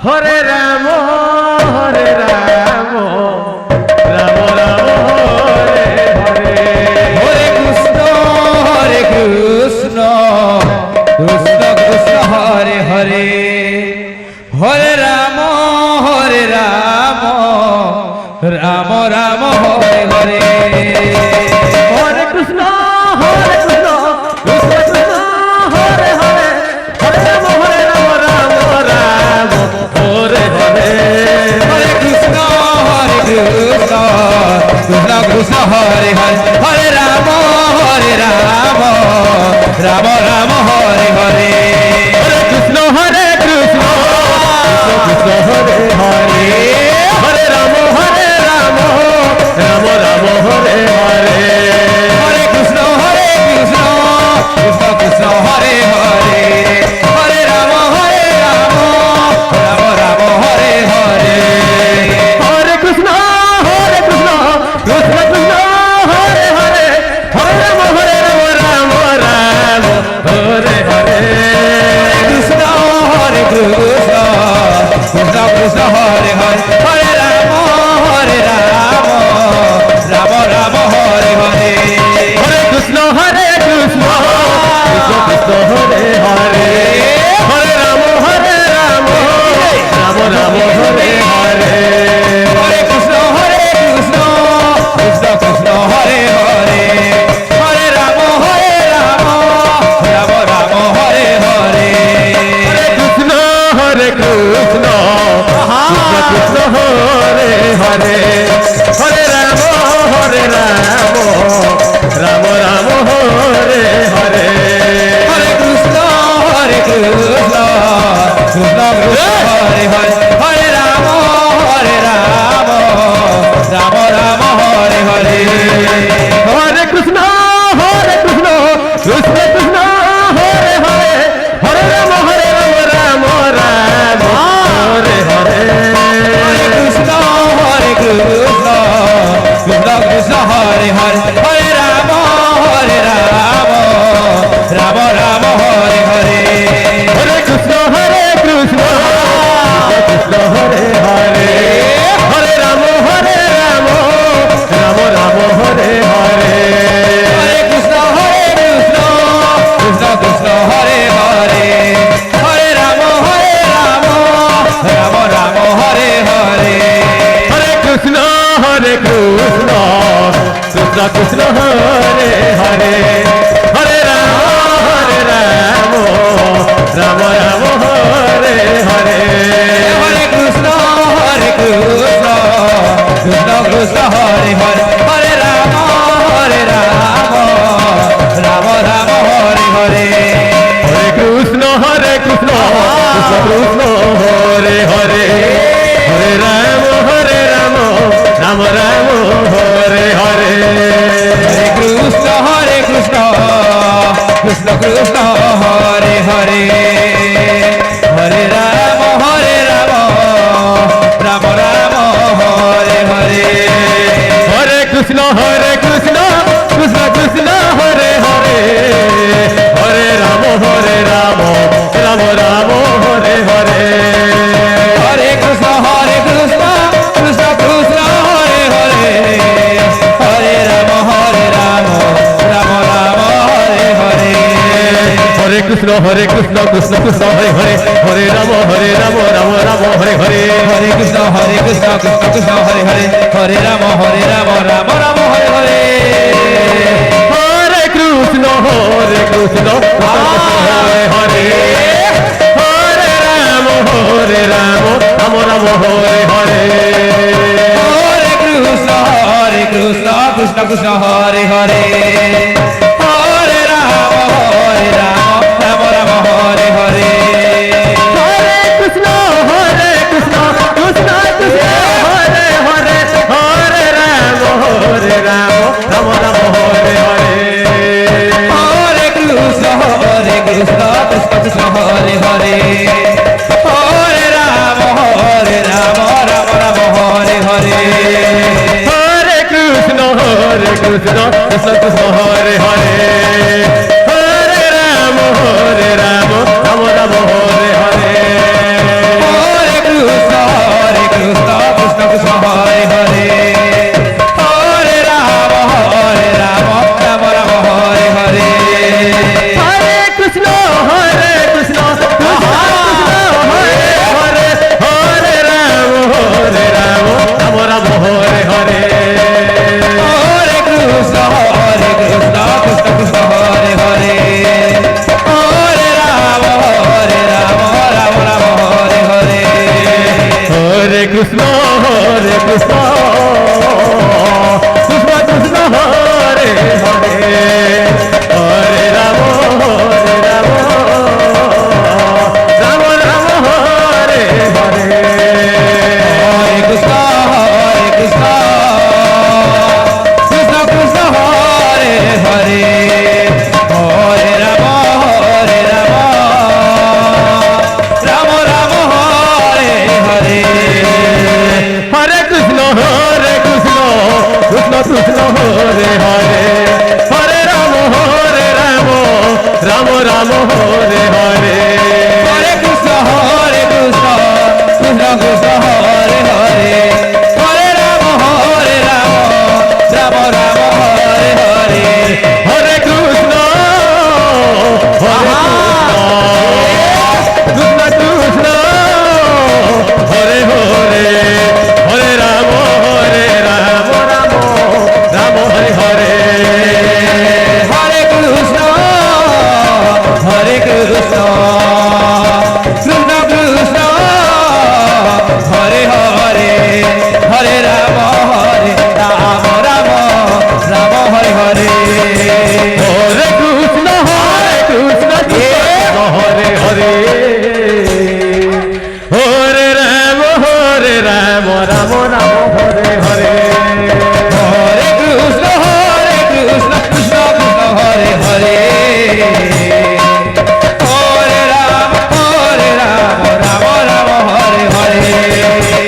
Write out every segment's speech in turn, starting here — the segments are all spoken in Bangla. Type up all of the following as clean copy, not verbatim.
Hare Ram Hare Ram Ram Ram Hare Hare Hare Krishna Krishna Krishna Hare Hare Hare Ram Ram Ram Hare Hare Hare Krishna Krishna Krishna Hare Hare Hare Ram Ram Ram Hare Hare Hare Krishna Krishna Krishna Hare Hare Hare Ram Ram Ram Hare Hare Hare Krishna Krishna Krishna Hare Hare Hare Ram Ram Ram Ram Hare Hare Hare Krishna Krishna Krishna Hare Hare Hare Ram Ram Ram Hare Hare Hare Krishna Krishna Krishna Krishna Hare Hare Hare Ram Ram Ram Hare Hare Krishna Krishna Krishna Hare Hare Hare Ram Ram Ram Hare Hare Hare Krishna Krishna Krishna Krishna Hare Hare Hare Ram Ram Ram Ram Hare Hare Hare Krishna Krishna Krishna Hare Hare Hare Ram Ram Ram Hare Hare Krishna Krishna Krishna Krishna Hare Hare Hare Ram Ram Ram Hare Hare Hare Krishna Krishna Krishna Hare Hare Hare Ram Ram Ram Hare Hare Hare Krishna Krishna Krishna Krishna Hare Hare Hare Ram Ram Ram Hare Hare Hare Krishna Krishna Krishna Krishna Hare Hare Hare Ram Ram Ram Hare Hare Hare Krishna Krishna Krishna Hare Hare Hare Ram Ram Ram Ram Hare Hare Hare Krishna Krishna Krishna Hare Hare Hare Ram Ram Ram Hare Hare Hare Krishna Krishna Krishna Krishna Hare Hare Hare Ram Ram Ram Hare Hare Hare Krishna Krishna Krishna Krishna Hare Hare Hare Ram Ram Ram Hare Hare Hare Krishna Krishna Krishna Krishna Hare Hare Hare Ram Ram Ram Hare Hare Hare Krishna Krishna Krishna Hare Hare Hare Ram Ram Ram Hare Hare Hare Krishna Krishna Krishna Hare Hare Hare Ram Ram Ram Hare Hare Hare Krishna Krishna Krishna Hare Hare Hare Ram Ram Ram Hare Hare Hare Krishna Krishna Krishna Hare Hare Hare Ram Ram Hare Hare Hare Krishna Krishna Krishna Hare Hare Hare Ram Ram Ram Hare Hare Hare Krishna Krishna Hare Hare Hare Ram Ram Ram Hare Hare Hare Krishna Krishna Krishna Hare Hare Hare Ram Ram Ram Hare Hare Hare Krishna Krishna Krishna Hare Hare Hare Ram Ram Ram Hare Hare Hare Krishna Krishna Krishna Hare Hare Hare Ram Ram Ram Hare Hare Hare Krishna Krishna Krishna Hare Hare Hare Ram Ram Ram Hare Hare Krishna Krishna Krishna Hare Hare Hare Ram Ram Ram Hare Hare Hare Krishna, Krishna Krishna, Hare Hare, Hare Rama, Rama Rama, Hare Hare. Hare Krishna Krishna Krishna Hare Hare Hare Ram Ram Ram Hare Hare Hare Krishna, Krishna Krishna, Hare Hare, Hare Rama, Rama Rama, Hare Hare. Hare Krishna Krishna Krishna Hare Hare Hare Ram Ram Ram Hare Hare Hare Krishna, Krishna Krishna, Hare Hare, Hare Rama, Rama Rama, Hare Hare. Hare Krishna Krishna Hare Hare Hare Ram Ram Ram Hare Hare Hare Krishna, Krishna Krishna, Hare Hare, Hare Rama, Rama Rama, Hare Hare.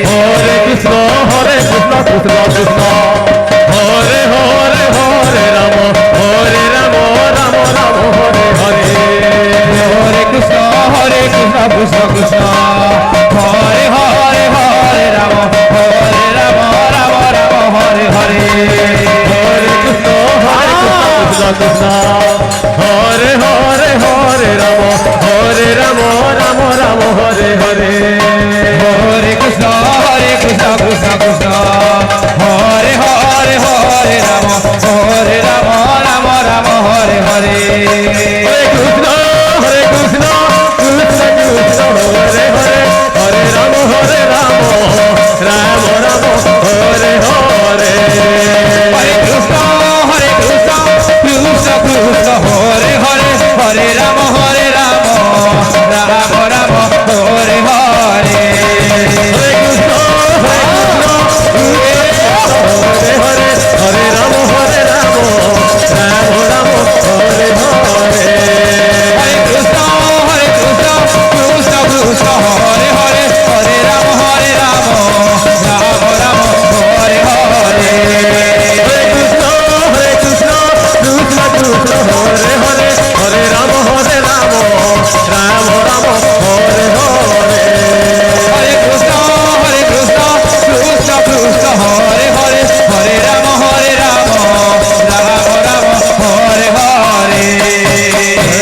Hare Krishna Krishna Krishna Hare Hare Hare Ram Ram Ram Hare Hare Hare Krishna, Krishna Krishna, Hare Hare, Hare Rama, Rama Rama, Hare Hare. Hare Krishna Krishna Krishna Hare Hare Hare Ram Ram Ram Hare Hare Hare Krishna, Krishna Krishna, Hare Hare, Hare Rama, Rama Rama, Hare Hare.